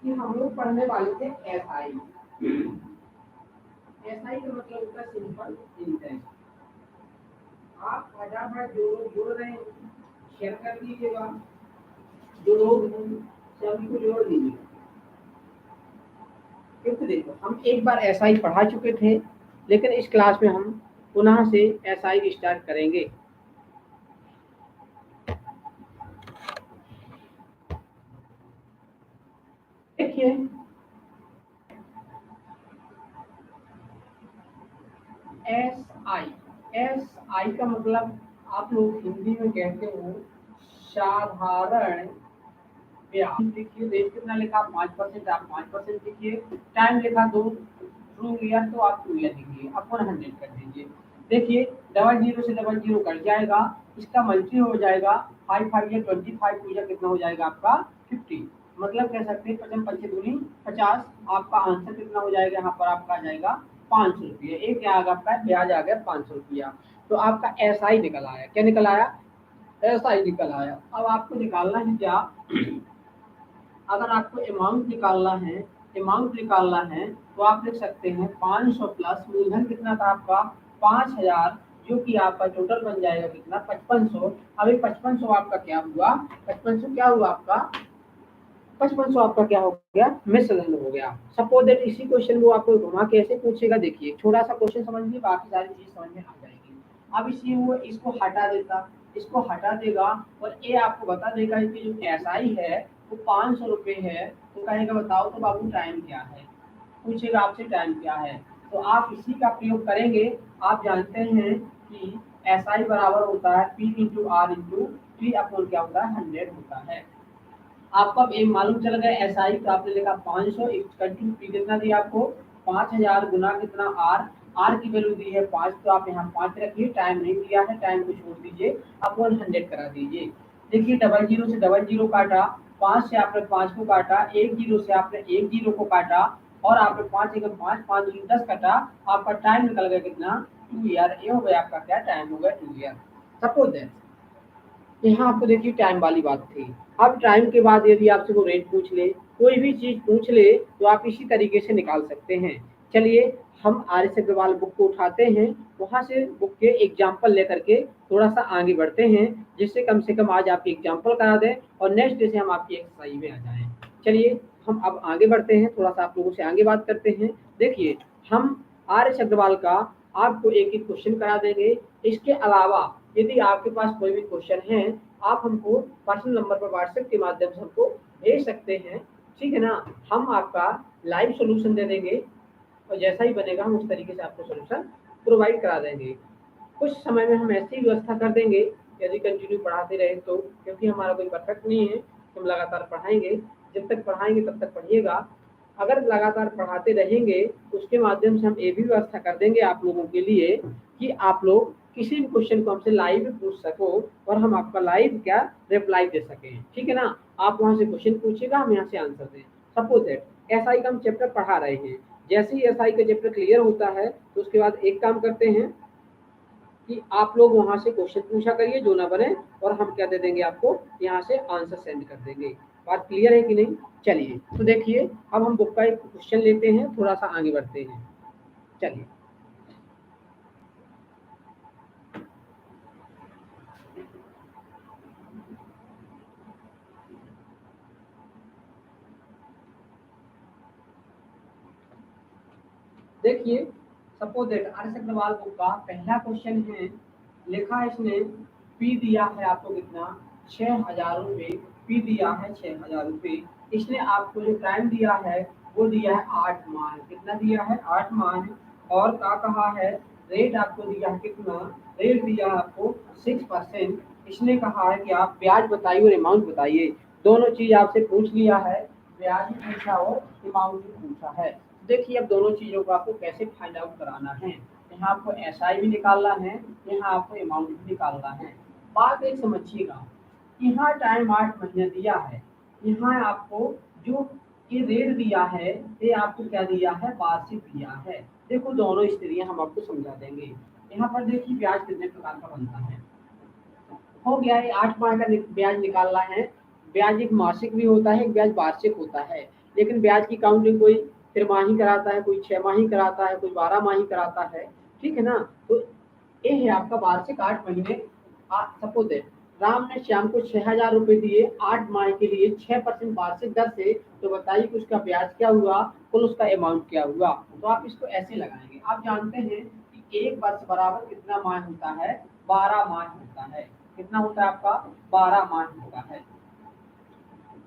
कि हम लोग पढ़ने वाले थे एसआई। एसआई का मतलब होता है सिंपल इंटरेस्ट। आप फटाफट जो लोग जोड़ रहे हैं शेयर कर दीजिएगा, जो लोग सभी को जोड़ दीजिए। क्योंकि देखो हम एक बार एसआई पढ़ा चुके थे, लेकिन इस क्लास में हम पुनः से एसआई स्टार्ट करेंगे। देखिए एस आई का मतलब आप लोग हिंदी में कहते हो साधारण ब्याज। देखिए रेट कितना लिखा 5%, आप 5% लिखिए। टाइम लिखा 2 ट्रू ईयर, तो आप 2 ईयर लिखिए, अपन 100 कर दीजिए। देखिए डबल जीरो से डबल जीरो कट जाएगा, इसका मल्टी हो जाएगा 5 5 या 25 पूजा कितना हो जाएगा आपका 50। मतलब कह सकते हैं 55 पंचे दूनी 50। आपका आंसर कितना हो जाएगा, यहाँ पर आपका आ जाएगा 500 रुपये। एक क्या आ गया आपका ब्याज आ गया 500 रुपया। तो आपका एसआई निकल आया। क्या निकल आया? एसआई निकल आया। अब आपको निकालना है क्या, अगर आपको अमाउंट निकालना है तो आप लिख सकते हैं 500 प्लस मूलधन कितना था आपका 5000, जो कि आपका टोटल बन जाएगा कितना 5500। अभी 5500 आपका क्या हुआ, 5500 क्या हुआ आपका 5500 आपका क्या हो गया मिसलन हो गया। सपोज दैट इसी क्वेश्चन को आपको घुमा के ऐसे पूछेगा। देखिए थोड़ा सा क्वेश्चन समझिए, बाकी सारी चीज समझ में आ जाएगी। अब इसी वो इसको हटा देता, इसको हटा देगा और ये आपको बता देगा कि जो एसआई है वो 500 रुपये है। तो कहेगा बताओ तो बाबू टाइम क्या है, पूछेगा आपसे टाइम क्या है। तो आप इसी का प्रयोग करेंगे। आप जानते हैं कि एसआई बराबर होता है P into R into T upon क्या होता है 100 होता है। आपको अब एक मालूम चल गया एसआई, तो आपने लिखा 500 कंटिन्यू पी कितना दिया आपको 5000 गुना कितना आर, आर की वैल्यू दी है 5, तो आप यहाँ 5 रखिए। टाइम नहीं दिया है, टाइम को छोड़ दीजिए, अपॉन 100 करा दीजिए। देखिए डबल जीरो से डबल जीरो काटा, 5 से आपने 5 को काटा, एक जीरो से आपने एक जीरो को काटा, और आपने 5 एकम 5 5 दूनी 10 काटा। आपका टाइम निकल गया कितना 2 ईयर। ये हो गया आपका क्या टाइम हो गया 2 ईयर। सपोज दैट यहाँ आपको देखिए टाइम वाली बात थी। अब टाइम के बाद यदि आपसे वो रेट पूछ ले, कोई भी चीज पूछ ले, तो आप इसी तरीके से निकाल सकते हैं। चलिए हम आर एस अग्रवाल बुक को उठाते हैं, वहां से बुक के एग्जाम्पल लेकर के थोड़ा सा आगे बढ़ते हैं, जिससे कम से कम आज आपकी एग्जाम्पल करा दें और नेक्स्ट डे से हम आपकी एक्सरसाइज में आ जाएं। चलिए हम अब आगे बढ़ते हैं, थोड़ा सा आप लोगों से आगे बात करते हैं। देखिए हम आर एस अग्रवाल का आपको एक एक क्वेश्चन करा देंगे। इसके अलावा यदि आपके पास कोई भी क्वेश्चन है, आप हमको पर्सनल नंबर पर व्हाट्सएप के माध्यम से हमको भेज सकते हैं। ठीक है ना, हम आपका लाइव सोल्यूशन दे देंगे और जैसा ही बनेगा हम उस तरीके से आपको सोल्यूशन प्रोवाइड करा देंगे। कुछ समय में हम ऐसी व्यवस्था कर देंगे यदि कंटिन्यू पढ़ाते रहे तो, क्योंकि हमारा कोई परफेक्ट नहीं है। हम लगातार पढ़ाएंगे, जब तक पढ़ाएंगे तब तक पढ़िएगा। अगर लगातार पढ़ाते रहेंगे उसके माध्यम से हम ये भी व्यवस्था कर देंगे आप लोगों के लिए कि आप लोग किसी भी क्वेश्चन को हमसे लाइव पूछ सको और हम आपका लाइव क्या रिप्लाई दे सकें। ठीक है ना, आप वहां से क्वेश्चन पूछिएगा, हम यहाँ से आंसर दें। सपोज दैट एसआई का हम चैप्टर पढ़ा रहे हैं, जैसे ही एसआई का चैप्टर क्लियर होता है तो उसके बाद एक काम करते हैं कि आप लोग वहां से क्वेश्चन पूछा करिए, जो ना बने और हम क्या दे देंगे आपको यहाँ से आंसर सेंड कर देंगे। बात क्लियर है कि नहीं? चलिए तो देखिए अब हम बुक का एक क्वेश्चन लेते हैं, थोड़ा सा आगे बढ़ते हैं। चलिए देखिए suppose that R S Agarwal book का पहला क्वेश्चन है। लिखा है इसने पी दिया है आपको कितना 6000 रुपये। पी दिया है 6000 रुपये। इसने आपको जो टाइम दिया है वो दिया है 8 माह। कितना दिया है 8 माह। और क्या कहा है रेट आपको दिया है कितना, रेट दिया है आपको 6%। इसने कहा है कि आप ब्याज बताइए और अमाउंट बताइए। दोनों चीज आपसे पूछ लिया है, ब्याज भी पूछा और अमाउंट भी पूछा है। देखिए अब दोनों चीजों को आपको कैसे फाइंड आउट कराना है। यहाँ आपको एसआई भी निकालना है, यहाँ आपको अमाउंट भी निकालना है। बात एक समझिएगा, यहाँ टाइम 8 महीने दिया है, यहाँ आपको जो ये रेट दिया है ये आपको क्या दिया है वार्षिक दिया है। देखो दोनों स्थितियां हम आपको समझा देंगे। यहाँ पर देखिए ब्याज कितने प्रकार का बनता है। हो गया है 8 माह का ब्याज निकालना है। ब्याज एक मासिक भी होता है, एक ब्याज वार्षिक होता है। लेकिन ब्याज की काउंटिंग कोई तिमाही कराता है, कोई 6 माही कराता है, कोई 12 माही कराता है, ठीक है ना। तो ये है आपका वार्षिक 8 महीने। सपोज है राम ने श्याम को 6,000 रुपए दिए 8 माह के लिए 6% वार्षिक दर से, तो बताइए कि उसका ब्याज क्या हुआ, कुल उसका अमाउंट क्या हुआ। तो आप इसको ऐसे लगाएंगे। आप जानते हैं कि एक वर्ष बराबर कितना माह होता है, 12 माह होता है। कितना होता है आपका, 12 माह होता है,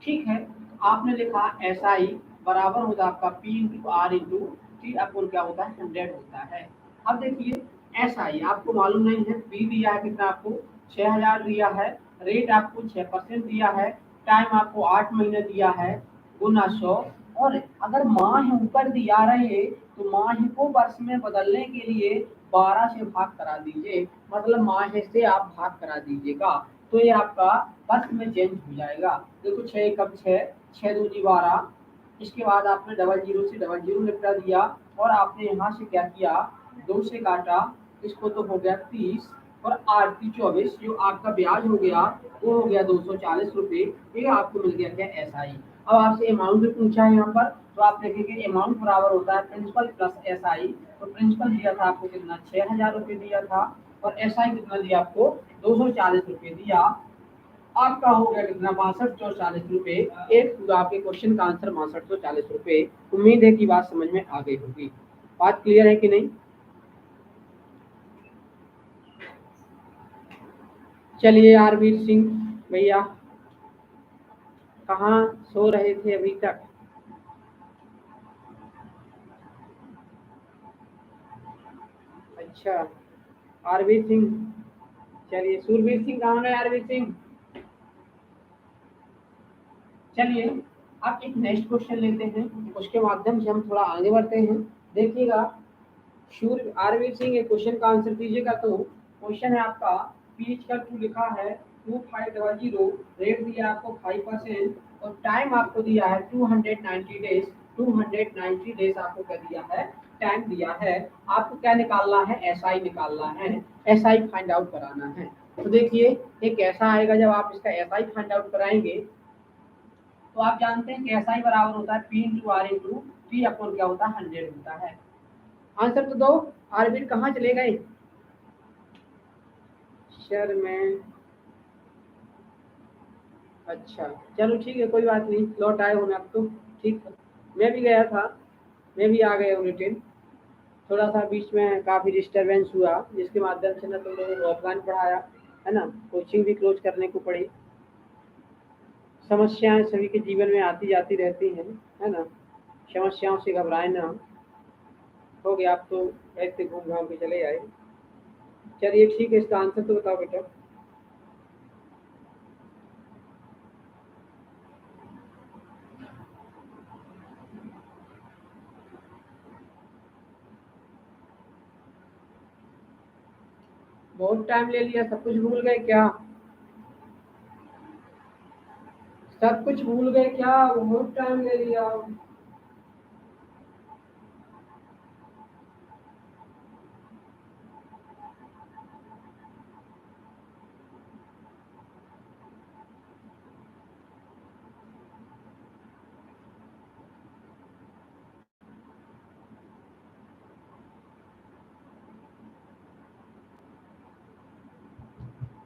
ठीक है। आपने लिखा एस आई बराबर होता है आपका P into R into T upon क्या होता है 100 होता है। अब देखिए एस आई आपको मालूम नहीं है, पी दिया है कितना आपको 6,000 दिया है, रेट आपको 6% दिया है, टाइम आपको 8 महीने दिया है, गुना 100। और अगर माह ऊपर दिया रहे तो माह को वर्ष में बदलने के लिए 12 से भाग करा दीजिए, मतलब माह से आप भाग करा दीजिएगा, तो ये आपका वर्ष में चेंज हो जाएगा। देखो 6 कब 6, 6 दूनी 12, इसके बाद आपने डबल जीरो से डबल जीरो निपटा दिया, और आपने यहाँ से क्या किया 2 से काटा, इसको तो हो गया 30, और 8 की 24, जो आपका ब्याज हो गया वो हो गया 240 रुपये। ये आपको मिल गया क्या एस आई। अब आपसे अमाउंट भी पूछा है यहाँ पर, तो आप देखेंगे अमाउंट बराबर होता है प्रिंसिपल प्लस एस आई। तो प्रिंसिपल दिया था आपको कितना 6,000 रुपये दिया था, और एस आई कितना दिया आपको 240 रुपये दिया। आपका हो गया कितना 6240 रुपये। एक पूरा आपके क्वेश्चन का आंसर 6240 रुपये। उम्मीद है कि बात समझ में आ गई होगी। बात क्लियर है कि नहीं। चलिए आरवीर सिंह भैया, कहाँ सो रहे थे अभी तक। अच्छा आरवीर सिंह, चलिए सूरवीर सिंह कहाँ गए आरवीर सिंह। चलिए अब एक नेक्स्ट क्वेश्चन लेते हैं, उसके माध्यम से हम थोड़ा आगे बढ़ते हैं। देखिएगा सूर्य आरवीर सिंह एक क्वेश्चन का आंसर दीजिएगा। तो क्वेश्चन है आपका पीच का 2 लिखा है 2500, रेट दिया आपको 5%, और टाइम आपको दिया है 290 डेज। 290 डेज आपको क्या दिया है, टाइम दिया है। आपको क्या निकालना है, एस आई निकालना है, एस आई फाइंड आउट कराना है। तो देखिए ये कैसा आएगा, जब आप इसका एस आई फाइंड आउट कराएंगे तो आप जानते हैं कि एस आई बराबर होता है P into R into T upon क्या होता है 100 होता है। आंसर तो दो। आरबिट कहाँ चले गए, सर मैं, अच्छा चलो ठीक है कोई बात नहीं, लौट आए होना आप तो, ठीक है। मैं भी गया था, मैं भी आ गया हूँ रिटर्न। थोड़ा सा बीच में काफ़ी डिस्टरबेंस हुआ, जिसके माध्यम से ना तुम लोगों को ऑफलाइन पढ़ाया है ना, कोचिंग भी क्लोज करने को पड़ी। समस्याएं सभी के जीवन में आती जाती रहती हैं, है ना। समस्याओं से घबराए ना, हो गया आप तो ऐसे घूम घाम के चले आए। चलिए ठीक है, इसका आंसर तो बताओ बेटा। बहुत टाइम ले लिया, सब कुछ भूल गए क्या, सब कुछ भूल गए क्या, बहुत टाइम ले लिया।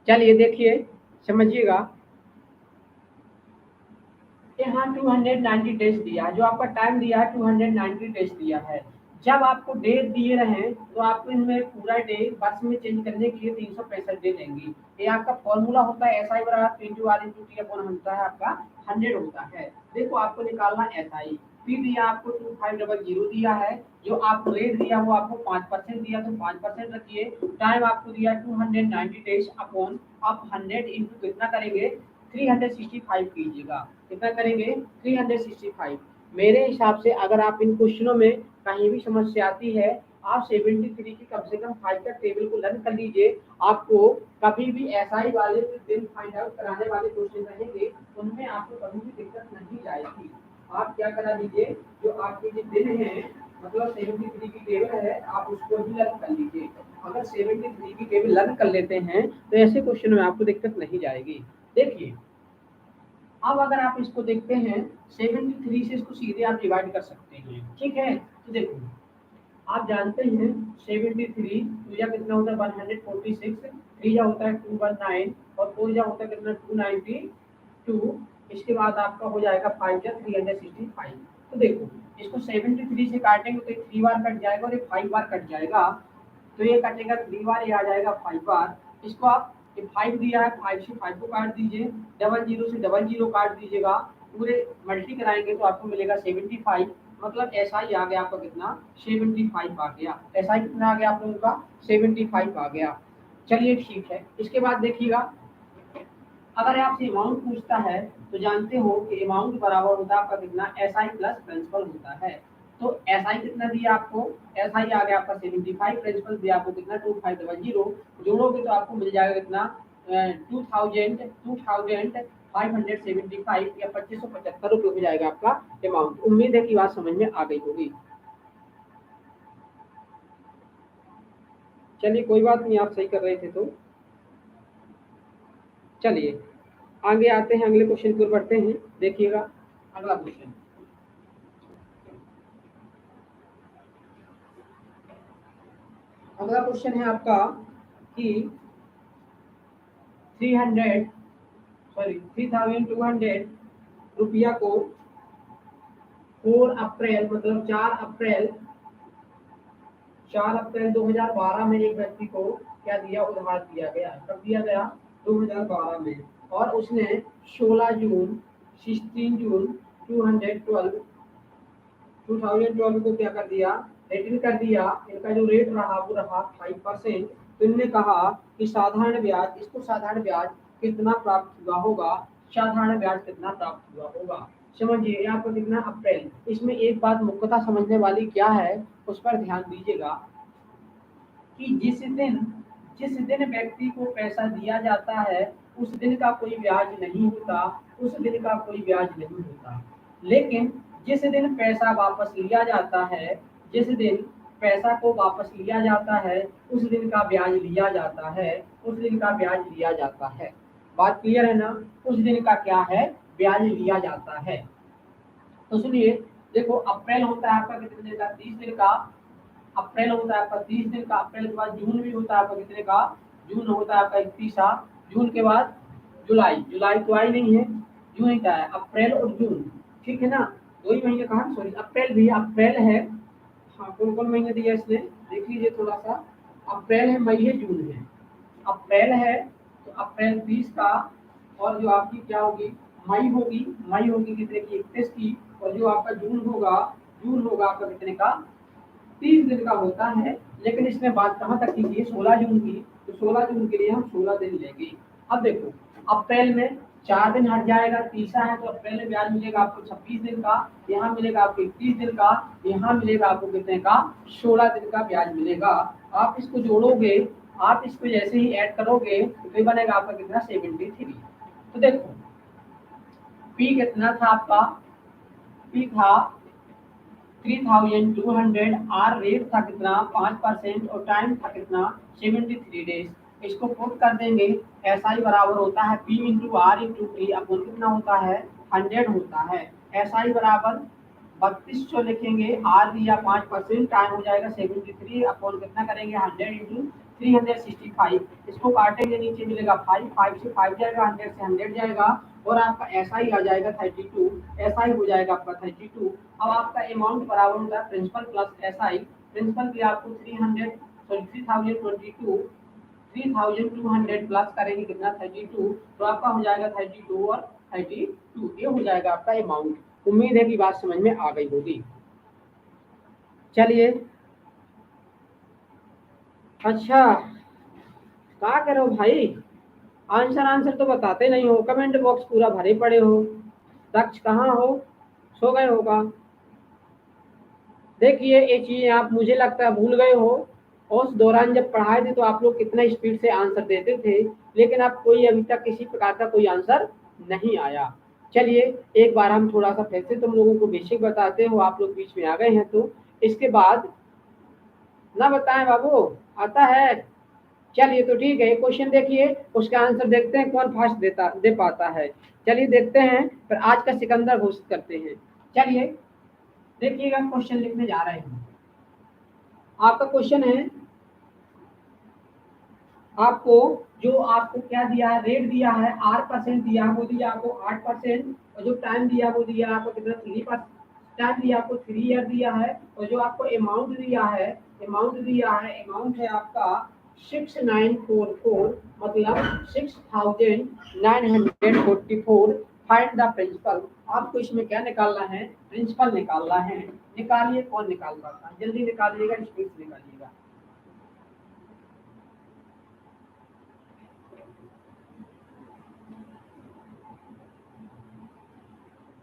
चलिए देखिए समझिएगा, यहाँ 290 डेज दिया है, जो आपका टाइम दिया है 290 डेज दिया है। जब आपको डेट दिए रहे तो आपको इनमें पूरा डे बस में चेंज करने के लिए 365 डे लेंगी। ये आपका फॉर्मूला होता है एस आई बराबर into R into T upon होता है आपका 100 होता है। देखो आपको निकालना एस आई, पी दिया आपको 2500 दिया है, जो आपको रेट दिया वो आपको 5% दिया, तो 5% रखिए। टाइम आपको दिया 290 डेज अपॉन, आप 100 इंटू कितना करेंगे 365 कीजिएगा। कितना करेंगे 365। मेरे हिसाब से अगर आप इन क्वेश्चनों में कहीं भी समस्या आती है, आप 73 की कम से कम 5 का टेबल को लर्न कर लीजिए। आपको कभी भी एसआई वाले जो दिन फाइंड आउट कराने वाले क्वेश्चन रहेंगे उनमें आपको कभी भी दिक्कत नहीं आएगी। आप क्या करा लीजिए, जो आपके जो दिन है मतलब 73 की टेबल है आप उसको भी लर्न कर लीजिए। अगर 73 की टेबल लर्न कर लेते हैं तो ऐसे क्वेश्चन में आपको दिक्कत नहीं जाएगी। देखिए अब अगर आप इसको देखते हैं 73 से इसको सीधे आप डिवाइड कर सकते हैं, ठीक है। तो देखो आप जानते हैं 73 टू या कितना होता है 146, थ्री या होता है 219 और फोर या होता है कितना 292। इसके बाद आपका हो जाएगा 5 या 365। तो देखो इसको 73 से काटेंगे तो 3 बार कट जाएगा और ये 5 बार कट जाएगा। तो ये कटेगा 3 बार, ये आ जाएगा 5 बार। इसको आप ये 5 दिया है, 5 से 5 को काट दीजिए, डबल जीरो से डबल जीरो काट दीजिएगा, पूरे मल्टी कराएंगे तो आपको मिलेगा 75। मतलब ऐसा ही आ गया आपका कितना 75 आ गया। ऐसा ही कितना आ गया आप लोगों का 75 आ गया। चलिए ठीक है। इसके बाद देखिएगा अगर आपसे अमाउंट पूछता है तो जानते हो कि अमाउंट बराबर होता है आपका कितना एस आई प्लस प्रिंसिपल होता है। तो एस आई कितना दिया आपको, एस आई आ गया आपका 75, प्रिंसिपल दिया आपको कितना 2500, जोड़ोगे तो आपको मिल जाएगा कितना 2575 या 2575 रुपये हो जाएगा आपका अमाउंट। उम्मीद है कि बात समझ में आ गई होगी। चलिए कोई बात नहीं, आप सही कर रहे थे। तो चलिए आगे आते हैं, अगले क्वेश्चन की ओर बढ़ते हैं। देखिएगा अगला क्वेश्चन, अगला क्वेश्चन है आपका कि 3200 रुपया को 4 अप्रैल मतलब 4 अप्रैल 2012 में एक व्यक्ति को क्या दिया, उधार दिया गया। कब दिया गया, 2012 में। और उसने 16 जून 16 जून 2012 को क्या कर दिया, रिटर्न कर दिया। इनका जो रेट रहा वो रहा 5%। तो इन्होंने कहा कि साधारण ब्याज, इसको साधारण ब्याज कितना प्राप्त हुआ होगा, साधारण ब्याज कितना प्राप्त हुआ होगा। समझिए यहाँ पर कितना अप्रैल। इसमें एक बात मुख्यतः समझने वाली क्या है, उस पर ध्यान दीजिएगा कि जिस दिन व्यक्ति को पैसा दिया जाता है उस दिन का कोई ब्याज नहीं होता, उस दिन का कोई ब्याज नहीं होता। लेकिन जिस दिन पैसा वापस लिया जाता है, जिस दिन पैसा को वापस लिया जाता है उस दिन का ब्याज लिया जाता है, उस दिन का ब्याज लिया जाता है। बात क्लियर है ना, उस दिन का क्या है, ब्याज लिया जाता है। तो सुनिए, देखो अप्रैल होता है आपका कितने दिन का, 30 दिन का। अप्रैल होता है आपका 30 दिन का। अप्रैल के बाद जून भी होता है आपका कितने का, जून होता है आपका 31। जून के बाद जुलाई, जुलाई तो आई नहीं है, जून ही का है। अप्रैल और जून, ठीक है ना, दो ही महीने कहा, सॉरी अप्रैल भी अप्रैल है। हाँ कौन कौन महीने दिया इसने, देख लीजिए थोड़ा सा। अप्रैल है, मई है, जून है। अप्रैल है तो अप्रैल 30 का, और जो आपकी क्या होगी मई होगी, मई होगी कितने की 31 की। और जो आपका जून होगा, जून होगा आपका कितने का 30 दिन का होता है। लेकिन इसमें बात कहाँ तक की थी, 16 जून की। तो 16 जून के लिए हम 16 दिन लेंगे। अब देखो अप्रैल में 4 दिन हट जाएगा, तीसरा है तो अप्रैल में ब्याज मिलेगा आपको 26 दिन का, यहाँ मिलेगा आपको 31 दिन का, यहाँ मिलेगा आपको कितने का 16 दिन का ब्याज मिलेगा। आप इसको जोड़ोगे, आप इसको जैसे ही ऐड करोगे तो ये बनेगा आपका कितना 73। तो देखो पी कितना था आपका, पी था 3200, आर रेट था कितना 5% और टाइम था कितना 73 डेज। इसको पुट कर देंगे, एस आई बराबर होता है P into R into T अपन कितना होता है 100 होता है। एस आई बराबर 3200 लिखेंगे, आर दिया 5%, टाइम हो जाएगा 73 अपन कितना करेंगे 100 इंटू 365। इसको काटेंगे, नीचे मिलेगा 5, 5 से 5 जाएगा, 100 से 100 जाएगा, और आपका एस आई आ जाएगा 32। एस आई हो जाएगा आपका 32। अब आपका अमाउंट बराबर होता है principal plus S I. Principal भी आपको 3200 प्लस करेंगे कितना 32, तो आपका हो जाएगा 32 और 32, ये हो जाएगा आपका अमाउंट। उम्मीद है कि बात समझ में आ गई होगी। चलिए अच्छा क्या करो भाई, आंसर तो बताते नहीं हो, कमेंट बॉक्स पूरा भरे पड़े हो। दक्ष कहाँ हो, सो गए होगा। देखिए ये चीजें आप मुझे लगता है भूल गए हो, और उस दौरान जब पढ़ाए थे तो आप लोग कितना स्पीड से आंसर देते थे, लेकिन अब कोई अभी तक किसी प्रकार का कोई आंसर नहीं आया। चलिए एक बार हम थोड़ा सा फिर से तुम लोगों को बेसिक बताते हो, आप लोग बीच में आ गए हैं तो इसके बाद ना बताएं बाबू, आता है चलिए तो ठीक है, क्वेश्चन देखिए, उसका आंसर देखते हैं कौन फास्ट दे पाता है। चलिए देखते हैं, फिर आज का सिकंदर घोषित करते हैं। चलिए देखिएगा, क्वेश्चन लिखने जा रहे हैं। आपका क्वेश्चन है, आपको जो आपको क्या दिया है, रेट दिया है, R% दिया है, वो दिया आपको 8%, और जो टाइम दिया वो दिया आपको कितना, 3%। टाइम दिया आपको 3 ईयर दिया है, और जो आपको अमाउंट दिया है, अमाउंट है आपका 6944, मतलब 6944। Find the principal. आपको इसमें क्या निकालना है, प्रिंसिपल निकालना है। निकालिए, कौन निकाल पाता है, जल्दी निकालिएगा, स्पीड से निकालिएगा।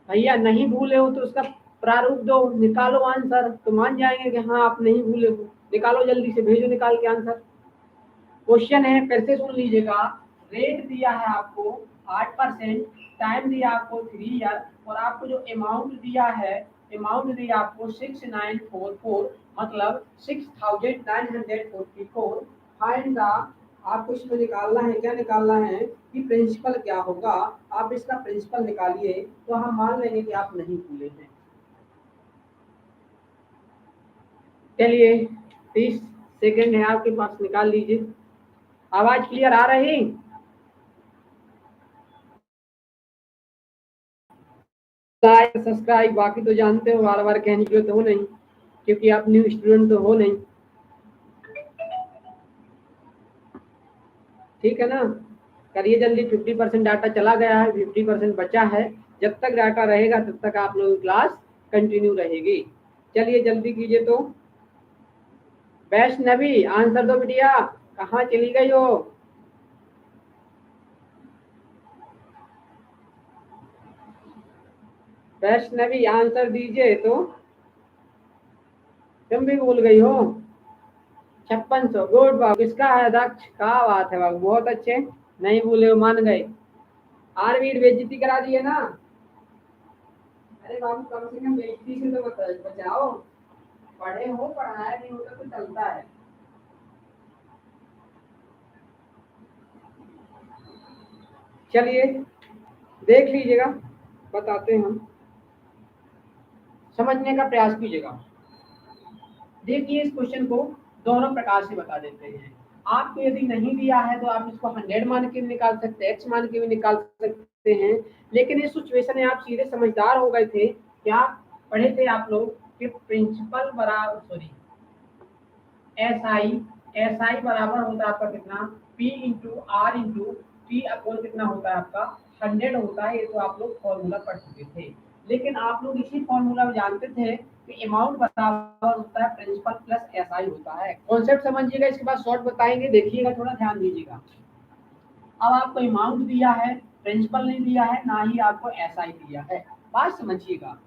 भैया नहीं भूले हो तो उसका प्रारूप दो, निकालो आंसर, तो मान जाएंगे कि हाँ आप नहीं भूले हो। निकालो, जल्दी से भेजो निकाल के आंसर। क्वेश्चन है, फिर से सुन लीजिएगा। रेट दिया है आपको 8%, टाइम दिया आपको 3 ईयर, और आपको जो अमाउंट दिया है, अमाउंट दिया आपको 6944, मतलब 6944। फाइंड द, आपको इसमें निकालना है, क्या निकालना है कि प्रिंसिपल क्या होगा। आप इसका प्रिंसिपल निकालिए, तो हम मान लेंगे कि आप नहीं भूले हैं। चलिए 30 सेकेंड है आपके पास, निकाल लीजिए। आवाज क्लियर आ रही? लाइक सब्सक्राइब बाकी तो जानते हो, बार बार कहने की जरूरत हो नहीं, क्योंकि आप न्यू स्टूडेंट तो हो नहीं। ठीक है ना, करिए जल्दी। 50% डाटा चला गया है, 50% बचा है। जब तक डाटा रहेगा तब तक आप लोगों की क्लास कंटिन्यू रहेगी। चलिए जल्दी कीजिए तो। वैष्णवी आंसर दो बिटिया, कहाँ चली गई हो? वैष्णवी आंसर दीजिए तो। तुम भी भूल गई हो? 5600, गुड बाबू। किसका है? दक्ष का। बात है बाबू, बहुत अच्छे। नहीं भूले हो, मान गए। आरवीर बेइज्जती करा दिए ना। अरे बाबू, कम से कम बेइज्जती से तो बचाओ। पढ़े हो, पढ़ाया नहीं होता तो चलता है। चलिए देख लीजिएगा, बताते हैं हम। समझने का प्रयास कीजिएगा। देखिए इस क्वेश्चन को दोनों प्रकार से बता देते हैं। आपको यदि नहीं दिया है तो आप इसको 100 मान के भी निकाल सकते हैं, एक्स मान के भी निकाल सकते हैं। लेकिन इस सिचुएशन में आप सीधे समझदार हो गए थे। क्या पढ़े थे आप लोग कि प्रिंसिपल बराबर, सॉरी, एस आई बराबर होता है आपका कितना, P into R into T upon कितना होता है आपका, 100 होता है। ये तो आप लोग फॉर्मूला पढ़ चुके थे। लेकिन आप लोग इसी फॉर्मूला में जानते थे कि अमाउंट बराबर होता है प्रिंसिपल प्लस एस आई होता है। कॉन्सेप्ट समझिएगा, इसके बाद शॉर्ट बताएंगे, देखिएगा, थोड़ा ध्यान दीजिएगा। अब आपको अमाउंट दिया है, प्रिंसिपल नहीं दिया है, ना ही आपको एस आई दिया है। बात समझिएगा।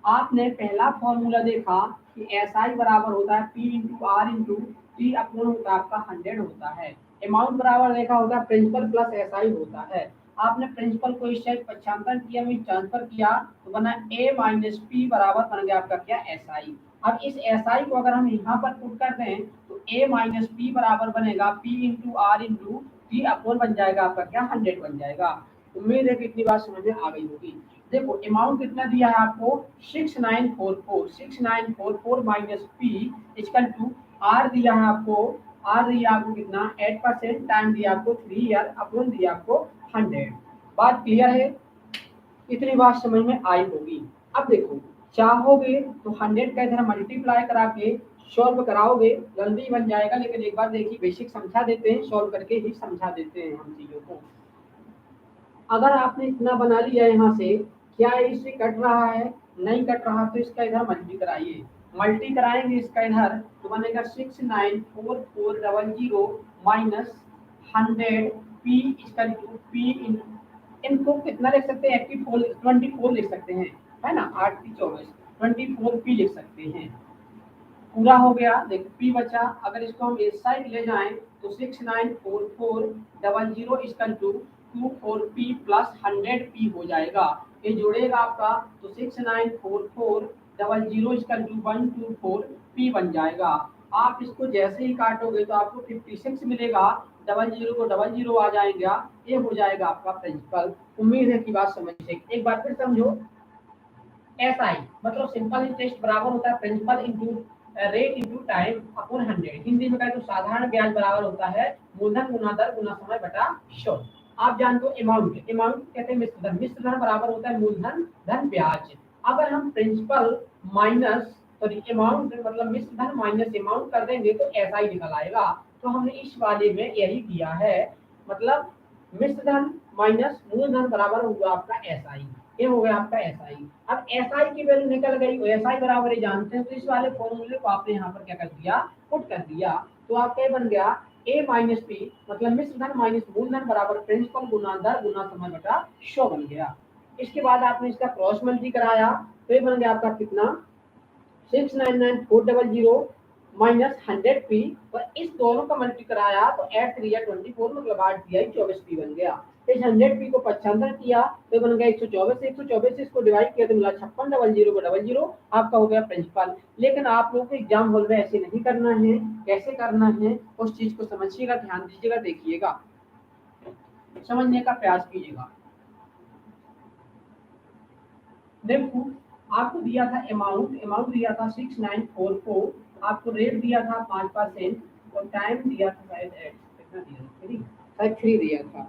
आपने पहला फॉर्मूला देखा कि एस आई बराबर होता है P into R into T upon होता है आपका 100 होता है। अमाउंट बराबर देखा होता है प्रिंसिपल प्लस एस आई होता है। आपने प्रिंसिपल को इस साइड पक्षांतर किया, में ट्रांसफर किया, तो बना ए माइनस पी बराबर बन गया आपका क्या, एस आई। अब इस एस आई को अगर हम यहाँ पर पुट कर दें तो ए माइनस पी बराबर बनेगा P into R into T upon बन जाएगा आपका क्या, 100 बन जाएगा। उम्मीद है कि इतनी बात समझ में आ गई होगी। देखो अमाउंट कितना दिया है आपको, 6944 minus P equal to R दिया है आपको, आर दिया आपको कितना, 8%, टाइम दिया आपको 3 ईयर, अपॉन दिया आपको 100। बात क्लियर है? इतनी बात समझ में आई होगी। अब देखो, चाहोगे तो 100 का इधर मल्टीप्लाई करा के सॉल्व कराओगे, जल्दी बन जाएगा। लेकिन एक बार देखिए, बेसिक समझा देते हैं, सॉल्व करके ही समझा देते हैं हम चीजों को। अगर आपने इतना बना लिया यहाँ से, क्या इससे कट रहा है? नहीं कट रहा, तो इसका इधर मल्टी कराइए। मल्टी कराएंगे इसका इधर, तो बनेगा 694400 माइनस 100 पी इसका पी। इनको कितना लिख सकते हैं, 24 लिख सकते हैं, है ना, 8 की 24, 24 पी लिख सकते हैं। पूरा हो गया। देखो पी बचा, अगर इसको हम इस साइड ले जाएं तो 694400 equal to 24 P plus 100 P हो जाएगा। ये जोड़ेगा आपका, तो 694400 इसकल टू 124 पी बन जाएगा। आप इसको जैसे ही काटोगे तो आपको 56 मिलेगा, 00 को 00 आ जाएगा, ये हो जाएगा आपका प्रिंसिपल। उम्मीद है कि बात समझ से। एक बार फिर समझो, एसआई मतलब सिंपल इंटरेस्ट बराबर होता है principal into rate into time upon 100। Hindi में कहें तो साधारण ब्याज बराबर होता है मूलधन गुना दर गुना समय बटा 100। आप जानते हो अमाउंट, अमाउंट कहते हैं मिश्र धन, मिश्र धन बराबर होता है मूलधन धन ब्याज। अगर हम प्रिंसिपल माइनस सॉरी अमाउंट मतलब मिश्र धन माइनस अमाउंट कर देंगे तो एसआई निकल आएगा। तो हमने इस वाले में यही किया है, मतलब मिश्र धन माइनस मूलधन बराबर हुआ आपका एसआई, ये हो गया आपका एसआई। अब एसआई की वैल्यू निकल गई, एसआई बराबर ही जानते हैं, तो इस वाले फॉर्मूले को आपने यहाँ पर क्या कर दिया, पुट कर दिया। तो आपका बन गया ए माइनस पी मतलब मिश्र धन माइनस मूलधन बराबर प्रिंसिपल गुना दर गुना समय बटा 100 बन गया। इसके बाद आपने इसका क्रॉस मल्टी कराया तो ये बन गया आपका कितना 699400 माइनस 100p, और इस दोनों का मल्टी कराया तो 8 3 24 मतलब 8 3 24p बन गया। इस 100p को पक्षांतर किया तो बन गया 124, 124 से इसको डिवाइड किया तो मिला 56 00 को 00, आपका हो गया प्रिंसिपल। लेकिन आप लोगों को एग्जाम हॉल में ऐसे नहीं करना है, कैसे करना है उस चीज को समझिएगा, ध्यान दीजिएगा, देखिएगा, समझने का प्रयास कीजिएगा। देखो आपको दिया था अमाउंट, अमाउंट दिया था 6944, आपको रेट दिया था 5% और टाइम दिया था शायद कितना दिया था, 3 शायद 3 दिया था,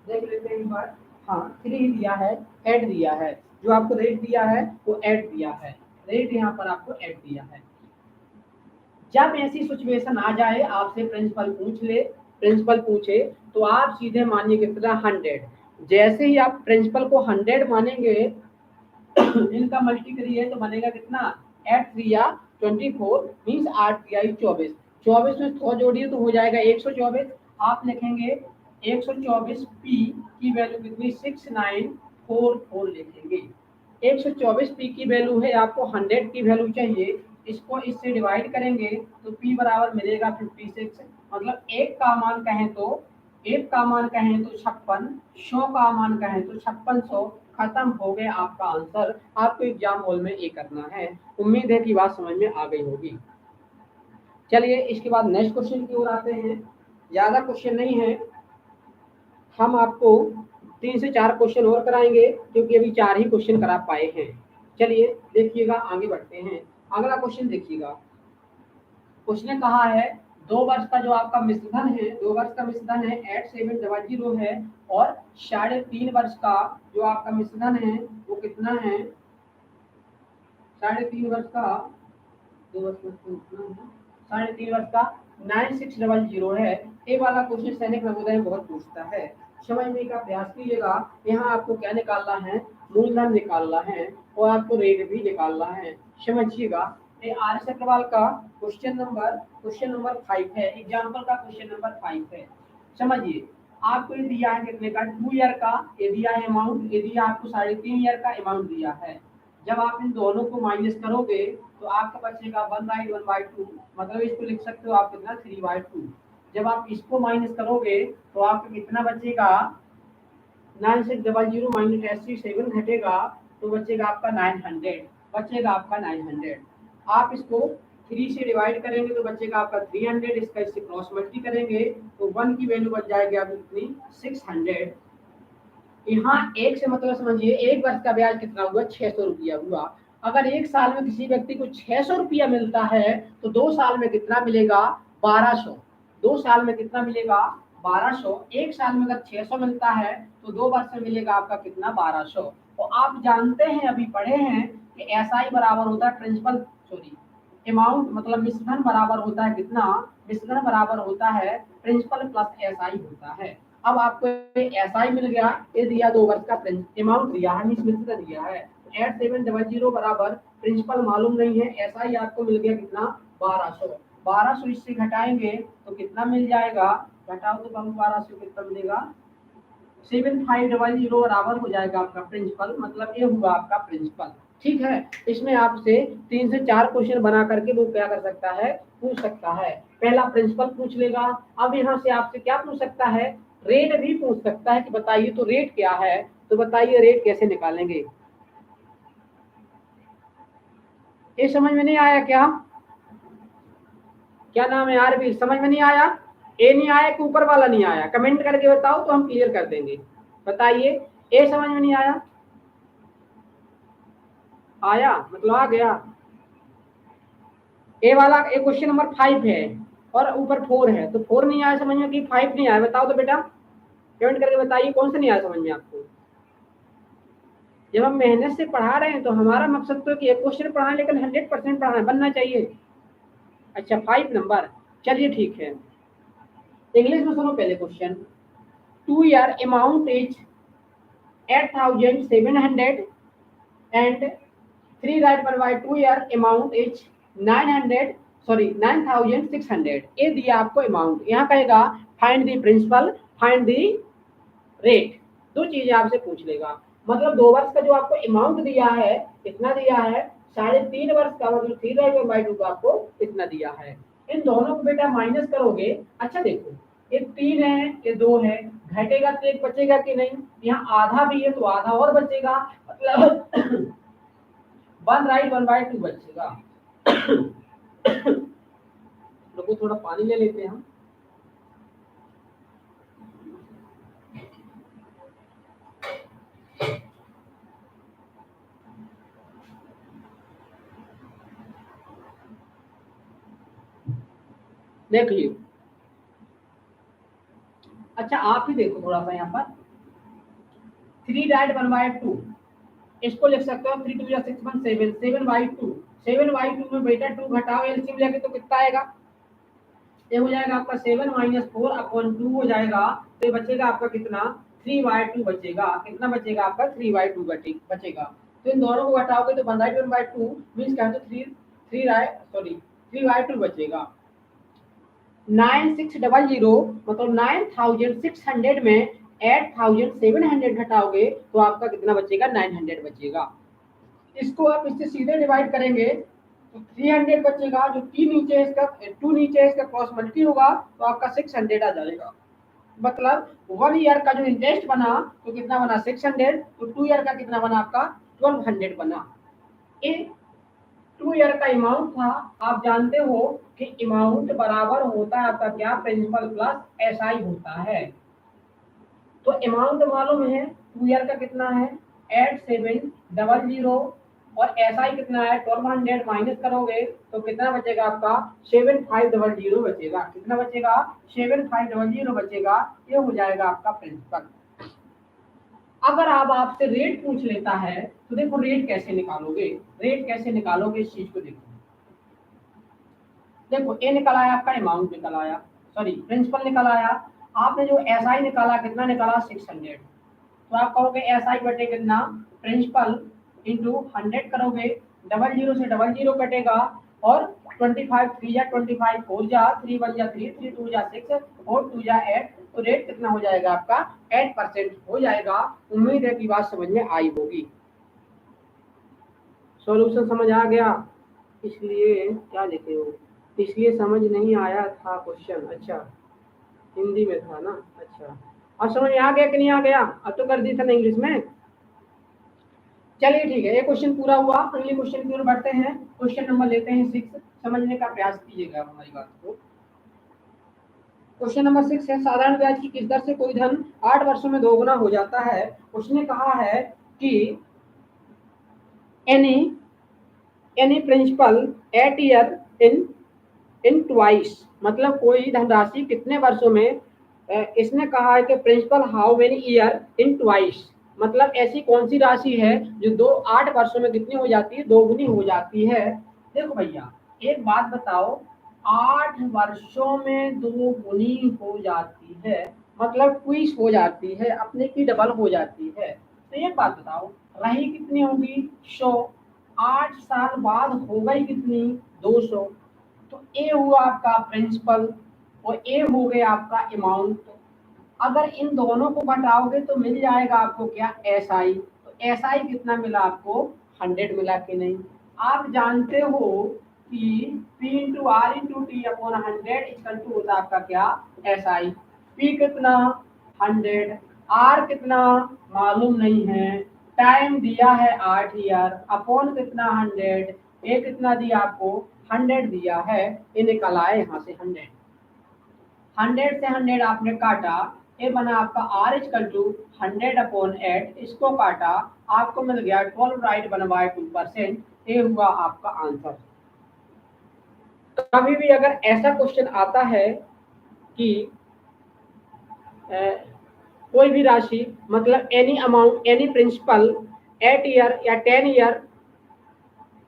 देख लेते हैं एक बार। हाँ 3 दिया है, ऐड दिया है, जो आपको रेट दिया है वो ऐड दिया है, रेट यहाँ पर आपको ऐड दिया है। जब ऐसी सिचुएशन आ जाए आपसे प्रिंसिपल पूछ ले, प्रिंसिपल पूछे तो आप सीधे मानिए कितना 100। जैसे ही आप प्रिंसिपल को 100 मानेंगे इनका मल्टी करिए तो बनेगा कितना 8 3 24 मीन्स 8 3 24, 24 में 100 जोड़िए तो हो जाएगा 124। आप लिखेंगे 124 पी की वैल्यू कितनी 6944 लिखेंगे। 124 पी की वैल्यू है, आपको 100 की वैल्यू चाहिए, इसको इससे डिवाइड करेंगे तो पी बराबर मिलेगा 56, मतलब एक का मान कहें तो 56, 100 का मान कहें तो 5600। खत्म हो गया आपका आंसर। आपको एग्जाम हॉल में ये करना है। उम्मीद है कि बात समझ में आ गई होगी। चलिए इसके बाद नेक्स्ट क्वेश्चन की ओर आते हैं। ज्यादा क्वेश्चन नहीं है, हम आपको 3 से 4 क्वेश्चन और कराएंगे क्योंकि अभी 4 ही क्वेश्चन करा पाए हैं। चलिए देखिएगा, आगे बढ़ते हैं। अगला क्वेश्चन देखिएगा, उसने कहा है 2 वर्ष का जो आपका मिश्रधन है, 2 वर्ष का मिश्रधन है 8700 है, और 3.5 वर्ष का जो आपका मिश्रधन है वो कितना है 3.5 वर्ष का, 2 वर्ष का कितना है 3.5 वर्ष का 9600 है। ये वाला क्वेश्चन सैनिक नवोदय बहुत पूछता है, समझने का प्रयास कीजिएगा। यहाँ आपको क्या निकालना है, मूलधन निकालना है और आपको रेट भी निकालना है, समझिएगा। ये आर एस अग्रवाल का क्वेश्चन नंबर 5 है, एग्जाम्पल का क्वेश्चन नंबर 5 है। समझिए आपको ये दिया है कितने का 2 ईयर का, ये दिया है अमाउंट, ये दिया आपको 3.5 ईयर का अमाउंट दिया है। जब आप इन दोनों को माइनस करोगे तो आपका बचेगा 1/1/2, मतलब इसको लिख सकते हो आप कितना 3/2। जब आप इसको माइनस करोगे तो आपको कितना बचेगा 9600 माइनस 87 घटेगा तो बचेगा आपका 900, बचेगा आपका 900। आप इसको 3 से डिवाइड करेंगे तो बचेगा आपका 300, इसका इससे क्रॉस मल्टी करेंगे तो 1 की वैल्यू बच जाएगी आपकी कितनी 600। यहाँ एक से मतलब समझिए एक वर्ष का ब्याज कितना हुआ 600 रुपया हुआ। अगर एक साल में किसी व्यक्ति को 600 रुपया मिलता है तो 2 साल में कितना मिलेगा 1200। 2 साल में कितना मिलेगा 1200। एक साल में अगर 600 मिलता है तो 2 वर्ष में मिलेगा आपका कितना 1200। तो आप जानते हैं अभी पढ़े हैं कि एसआई बराबर होता है प्रिंसिपल सॉरी अमाउंट मतलब मिश्रधन बराबर होता है कितना, मिश्रधन बराबर होता है प्रिंसिपल प्लस एसआई होता है। अब आपको एसआई मिल गया, ये दिया 2 वर्ष का अमाउंट दिया है, मिश्रधन दिया है। 8700 बराबर प्रिंसिपल मालूम नहीं है, एसआई आपको मिल गया कितना 1200। 1200 इससे घटाएंगे तो कितना मिल जाएगा, घटाओ तो कम 1200 कितना मिलेगा 7500 बराबर हो जाएगा आपका प्रिंसिपल, मतलब ये हुआ आपका प्रिंसिपल। ठीक है, इसमें आपसे 3 से 4 क्वेश्चन बना करके वो क्या कर सकता है, पूछ सकता है। पहला प्रिंसिपल पूछ लेगा। अब यहाँ से आपसे क्या पूछ सकता है, रेट भी पूछ सकता है कि बताइए तो रेट क्या है, तो बताइए रेट कैसे निकालेंगे। ये समझ में नहीं आया क्या, क्या नाम है यार भी समझ में नहीं आया। ए नहीं आया कि ऊपर वाला नहीं आया, कमेंट करके बताओ तो हम क्लियर कर देंगे। बताइए, ए समझ में नहीं आया? आया मतलब आ गया। ए वाला ए क्वेश्चन नंबर 5 है और ऊपर 4 है, तो 4 नहीं आया समझ में कि 5 नहीं आया? बताओ तो बेटा, कमेंट करके बताइए कौन सा नहीं आया समझ में आपको। जब हम मेहनत से पढ़ा रहे हैं तो हमारा मकसद तो कि एक क्वेश्चन पढ़ाएं लेकिन 100% पढ़ाएं, बनना चाहिए। अच्छा 5 नंबर, चलिए ठीक है। इंग्लिश में सुनो पहले question. 2 year amount is 8,700 and 3 right पर by 2 ईयर अमाउंट इज 9,600। ये दिया आपको अमाउंट, यहाँ कहेगा find the principal, find the rate, दो चीजें आपसे पूछ लेगा। मतलब 2 वर्ष का जो आपको अमाउंट दिया है कितना दिया है, 3.5 वर्ष का, मतलब 3 राइट बाई 2 का आपको कितना दिया है। इन दोनों को बेटा माइनस करोगे। अच्छा देखो, ये 3 है ये 2 है, घटेगा तो एक बचेगा कि नहीं, यहाँ आधा भी है तो आधा और बचेगा, मतलब 1 राइट 1 बाई 2 बचेगा। लोगों थोड़ा पानी ले लेते हैं हम। देख लियो। अच्छा आप ही देखो थोड़ा सा यहाँ पर, 3 राइट 1 बाई 2, इसको लिख सकते हो 3 2 या 6 1 7, 7 बाई 2, 7 बाई 2 में बेटा 2 घटाओ एलसीएम लेके तो कितना आएगा, ये हो जाएगा आपका 7 माइनस 4 अपॉन 2 हो जाएगा, तो ये बचेगा आपका कितना, 3 बाई 2 बचेगा। कितना बचेगा आपका, 3 बाई 2 बचेगा। तो इन दोनों को घटाओगे तो 1 राइट 1 बाई 2 मीन्स क्या, तो 3 राइट सॉरी 3 बाई 2 बचेगा। 9600 मतलब 9600 में 8700 घटाओगे तो आपका कितना बचेगा, 900 बचेगा। इसको आप इससे सीधे डिवाइड करेंगे तो 300 बचेगा, जो 3 नीचे है इसका 2 नीचे है इसका क्रॉस मल्टी होगा तो आपका 600 आ जाएगा। मतलब 1 ईयर का जो इंटरेस्ट बना तो कितना बना, 600, तो 2 ईयर का कितना बना आपका, 1200 बना। ये 2 ईयर का अमाउंट था। आप जानते हो कि अमाउंट बराबर होता है आपका क्या, प्रिंसिपल प्लस एसआई होता है। तो अमाउंट मालूम है 2 ईयर का कितना है 8700 और एसआई कितना है 1200, माइनस करोगे तो कितना बचेगा आपका 7500 बचेगा। कितना बचेगा, 7500 बचेगा। ये हो जाएगा आपका प्रिंसिपल। अगर आप आपसे रेट पूछ लेता है तो देखो रेट कैसे निकालोगे, रेट कैसे निकालोगे इस चीज को देखो। देखो ए निकल आया आपका, अमाउंट निकल आया, सॉरी प्रिंसिपल निकल आया। आपने जो एसआई निकाला कितना निकाला 600, तो आप कहोगे एसआई बटे कितना, प्रिंसिपल इंटू 100 करोगे, 00 से 00 कटेगा और 25 3 जा 25 4 जा 3 1 जा 3 3 2 जा 6 4 2 जा 8, तो रेट कितना हो जाएगा आपका 8% हो जाएगा। उम्मीद है कि बात समझ में आई होगी। सॉल्यूशन समझ आ गया? इसलिए क्या लिखे हो, इसलिए समझ नहीं आया था क्वेश्चन। अच्छा हिंदी में था ना, अच्छा अब समझ में आ गया कि नहीं आ गया? अब तो कर दी था ना इंग्लिश में। चलिए ठीक है, ये क्वेश्चन पूरा हुआ। अगले क्वेश्चन की ओर बढ़ते हैं। क्वेश्चन नंबर लेते हैं 6, समझने का प्रयास कीजिएगा हमारी बात को। क्वेश्चन नंबर 6 है, साधारण ब्याज की किस दर से कोई धन 8 वर्षों में दोगुना हो जाता है। उसने कहा है कि any principal eight year in twice, मतलब कोई धनराशि कितने वर्षों में, इसने कहा है कि principal how many year in twice, मतलब ऐसी कौन सी राशि है जो 8 वर्षों में कितनी हो जाती है, दोगुनी हो जाती है। देखो भैया एक बात बताओ, 8 वर्षों में दोगुनी हो जाती है मतलब ट्विस हो जाती है, अपने की डबल हो जाती है। तो एक बात बताओ, रही कितनी होगी 100, 8 साल बाद हो गई कितनी 200। तो ए हुआ आपका प्रिंसिपल और ए हो गया आपका अमाउंट। अगर इन दोनों को घटाओगे तो मिल जाएगा आपको क्या, एस आई। तो एस आई कितना मिला आपको, 100 मिला कि नहीं। आप जानते हो कि P into R into T upon 100 equal to होता है आपका क्या, एस आई। पी कितना 100, आर कितना मालूम नहीं है, टाइम दिया है 8 ईयर, अपॉन कितना 100, ए कितना दिया आपको 100 दिया है, ये निकल आए यहाँ से 100। 100 से 100 आपने काटा, ये बना आपका r इक्वल टू 100/8, इसको काटा, आपको मिल गया 12 राइट 1/2%। ये हुआ आपका आंसर। कभी भी अगर ऐसा क्वेश्चन आता है कि कोई भी राशि मतलब any amount any principal 8 year या 10 ईयर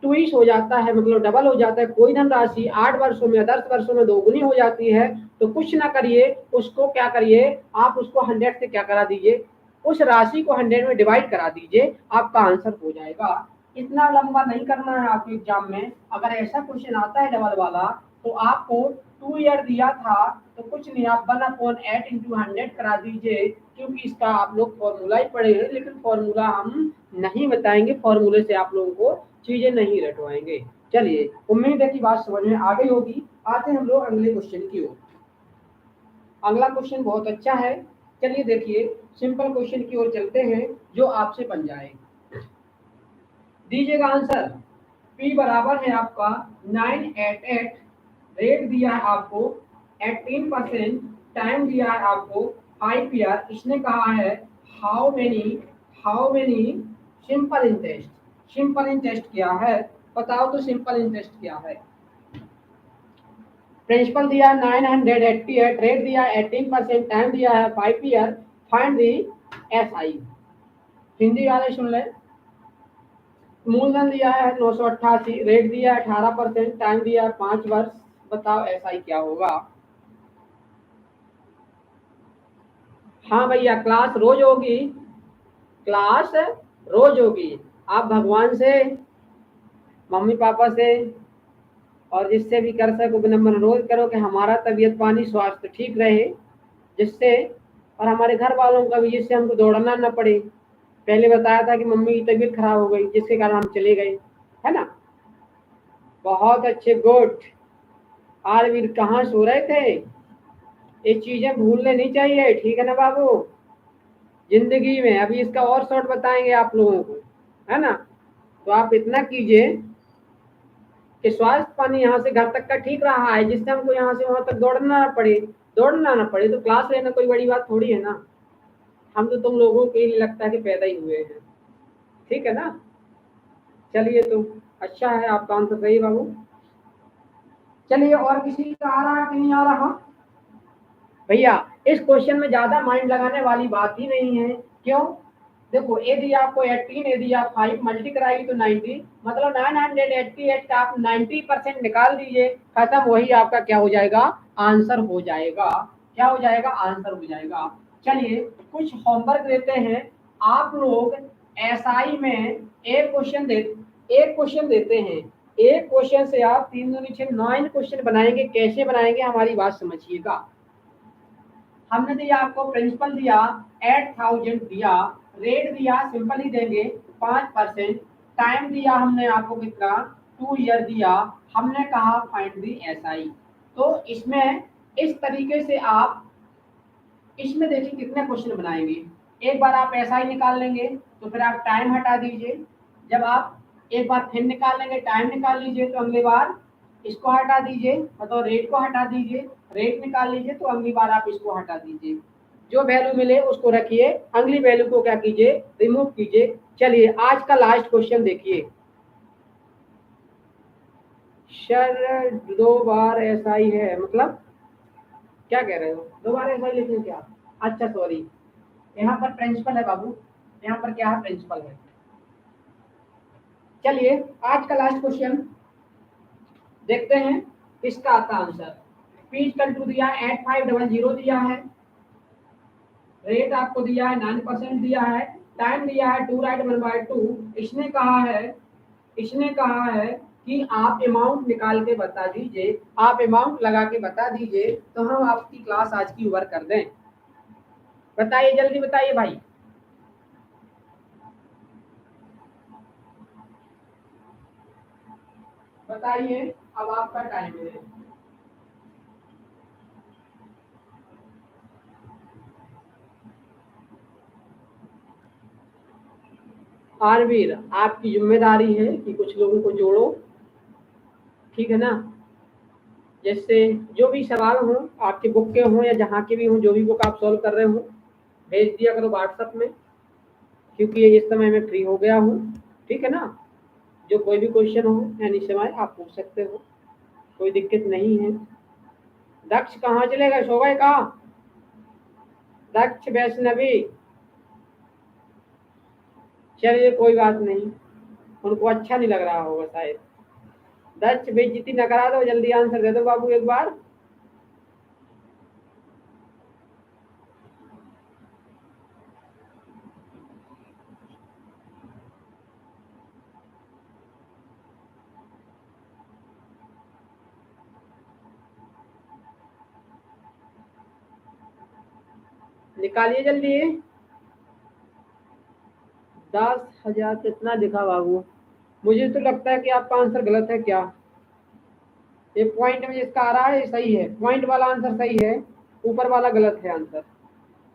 ट्विस हो जाता है, मतलब डबल हो जाता है, कोई धनराशि 8 वर्षों में 10 वर्षों में दोगुनी हो जाती है, तो कुछ ना करिए, उसको क्या करिए, आप उसको 100 से क्या करा दीजिए, उस राशि को 100 में डिवाइड करा दीजिए, आपका आंसर हो जाएगा। इतना लंबा नहीं करना है आपको एग्जाम में। अगर ऐसा क्वेश्चन आता है डबल वाला, तो आपको 2 ईयर दिया था तो कुछ नहीं, आप 1/8 इंटू 100 करा दीजिए, क्योंकि इसका आप लोग फॉर्मूला ही पढ़े हैं, लेकिन फॉर्मूला हम नहीं बताएंगे, फॉर्मूले से आप लोगों को चीजें नहीं रटवाएंगे। चलिए, उम्मीद है कि बात समझ में आ गई होगी। आते हैं हम लोग अगले क्वेश्चन की ओर। अगला क्वेश्चन बहुत अच्छा है। चलिए देखिए, सिंपल क्वेश्चन की ओर चलते हैं जो आपसे बन जाए। दीजिएगा आंसर। P बराबर है आपका 988, रेट दिया है आपको 18%, टाइम दिया है आपको 5 ईयर। इसने कहा है how many simple interest. Simple interest क्या है बताओ, तो सिंपल इंटरेस्ट क्या है। प्रिंसिपल दिया 988, रेट दिया 18%, टाइम दिया है 5 year, find the SI। Hindi वाले सुन ले। मूलधन दिया है 988, रेट दिया है 18%, टाइम दिया है 5 वर्ष, बताओ SI क्या होगा। हाँ भैया, क्लास रोज होगी, क्लास रोज होगी। आप भगवान से, मम्मी पापा से और जिससे भी कर सको विनम्र अनुरोध करो कि हमारा तबीयत पानी स्वास्थ्य ठीक रहे, जिससे और हमारे घर वालों का भी, जिससे हमको दौड़ना न पड़े। पहले बताया था कि मम्मी की तबीयत खराब हो गई, जिसके कारण हम चले गए, है ना। बहुत अच्छे, गुड। आरवीर कहाँ सो रहे थे, ये चीजें भूलने नहीं चाहिए, ठीक है ना बाबू। जिंदगी में अभी इसका और शॉर्ट बताएंगे आप लोगों को, है ना। तो आप इतना कीजिए कि स्वास्थ्य पानी यहाँ से घर तक का ठीक रहा है, जिससे हमको यहाँ से वहां तक दौड़ना ना पड़े, तो क्लास लेना कोई बड़ी बात थोड़ी है ना। हम तो तुम लोगों के लिए लगता है कि पैदा ही हुए हैं, ठीक है ना। चलिए, तो अच्छा है, आपका आंसर सही बाबू। चलिए, और किसी का आ रहा है कि नहीं आ रहा भैया। इस क्वेश्चन में ज्यादा माइंड लगाने वाली बात ही नहीं है। क्यों, देखो यदि आपको 18, यदि आप 5 मल्टी कराएगी तो 90, मतलब 988 का आप 90% निकाल दीजिए, खत्म, वही आपका क्या हो जाएगा, आंसर हो जाएगा। क्या हो जाएगा, आंसर हो जाएगा। चलिए, कुछ होमवर्क देते हैं आप लोग। एसआई में एक क्वेश्चन देते हैं, एक क्वेश्चन से आप 3 दूनी 6 9 क्वेश्चन बनाएंगे। कैसे बनाएंगे हमारी बात समझिएगा। हमने दिया आपको, प्रिंसिपल दिया 8000 दिया, रेट दिया सिंपल ही देंगे 5%, टाइम दिया हमने आपको कितना 2 ईयर दिया, हमने कहा फाइंड दी SI। तो इसमें इस तरीके से आप इसमें देखिए कितने क्वेश्चन बनाएंगे। एक बार आप SI निकाल लेंगे तो फिर आप टाइम हटा दीजिए, जब आप एक बार फिर निकाल लेंगे, टाइम निकाल लीजिए, तो अगली बार इसको हटा दीजिए, मतलब रेट को हटा दीजिए, रेट निकाल लीजिए, तो अगली बार आप इसको हटा दीजिए, जो वैल्यू मिले उसको रखिए, अगली वैल्यू को क्या कीजिए, रिमूव कीजिए। चलिए, आज का लास्ट क्वेश्चन देखिए। सर 2 बार SI है, मतलब क्या कह रहे हो, 2 बार SI लिखें क्या। अच्छा सॉरी, यहाँ पर प्रिंसिपल है बाबू, यहाँ पर क्या है, प्रिंसिपल है। चलिए, आज का लास्ट क्वेश्चन देखते हैं, इसका आता आंसर। P इक्वल टू दिया 8500 दिया है, रेट आपको दिया है 9% दिया है, टाइम दिया है 2 राइट 1/2। इसने कहा है कि आप अमाउंट निकाल के बता दीजिए, आप अमाउंट लगा के बता दीजिए, तो हम आपकी क्लास आज की ओवर कर दें। बताइए, जल्दी बताइए भाई। बताइए, अब आपका टाइम है। आरवीर, आपकी जिम्मेदारी है कि कुछ लोगों को जोड़ो, ठीक है ना। जैसे जो भी सवाल हों, आपकी बुक के हों या जहाँ के भी हों, जो भी बुक आप सॉल्व कर रहे हो, भेज दिया करो व्हाट्सएप में, क्योंकि इस समय मैं फ्री हो गया हूँ। ठीक है ना? जो कोई भी क्वेश्चन हो एनी समय आप पूछ सकते हो, कोई दिक्कत नहीं है। दक्ष कहाँ चले गए, सो गए कहाँ? दक्ष, वैष्णवी, चलिए कोई बात नहीं, उनको अच्छा नहीं लग रहा होगा शायद। दक्ष, बेइज्जती न करा दो, जल्दी आंसर दे दो बाबू एक बार। निकालिए जल्दी। 10,000 कितना दिखा बाबू? मुझे तो लगता है कि आपका आंसर गलत है क्या? ये पॉइंट में जिसका आ रहा है ये सही है, पॉइंट वाला आंसर सही है, ऊपर वाला गलत है आंसर।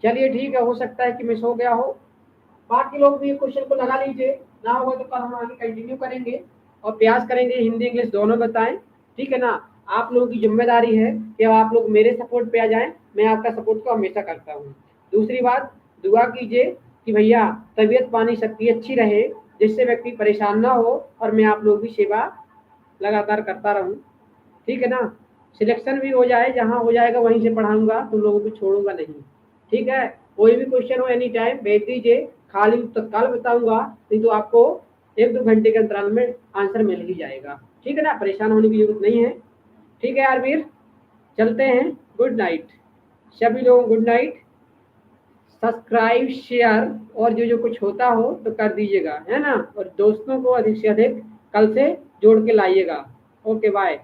चलिए ठीक है, हो सकता है कि मिस हो गया हो। बाकी लोग भी क्वेश्चन को लगा लीजिए, ना होगा तो कल हम आगे कंटिन्यू करेंगे और प्रयास करेंगे हिंदी इंग्लिश दोनों बताएं। ठीक है ना? आप लोगों की जिम्मेदारी है कि अब आप लोग मेरे सपोर्ट पे आ जाएं, मैं आपका सपोर्ट को हमेशा करता हूँ। दूसरी बात, दुआ कीजिए कि भैया तबीयत पानी सबकी अच्छी रहे, जिससे व्यक्ति परेशान ना हो और मैं आप लोगों की सेवा लगातार करता रहूँ। ठीक है ना? सिलेक्शन भी हो जाए, जहाँ हो जाएगा वहीं से पढ़ाऊंगा, तुम लोगों को छोड़ूंगा नहीं। ठीक है? कोई भी क्वेश्चन हो एनी टाइम भेज दीजिए, खाली तत्काल बताऊंगा, नहीं तो आपको 1-2 घंटे के अंतराल में आंसर मिल ही जाएगा। ठीक है ना? परेशान होने की जरूरत नहीं है। ठीक है आरवीर, चलते हैं। गुड नाइट सभी लोगों, गुड नाइट। सब्सक्राइब, शेयर और जो जो कुछ होता हो तो कर दीजिएगा, है ना? और दोस्तों को अधिक से अधिक कल से जोड़ के लाइएगा। Okay bye.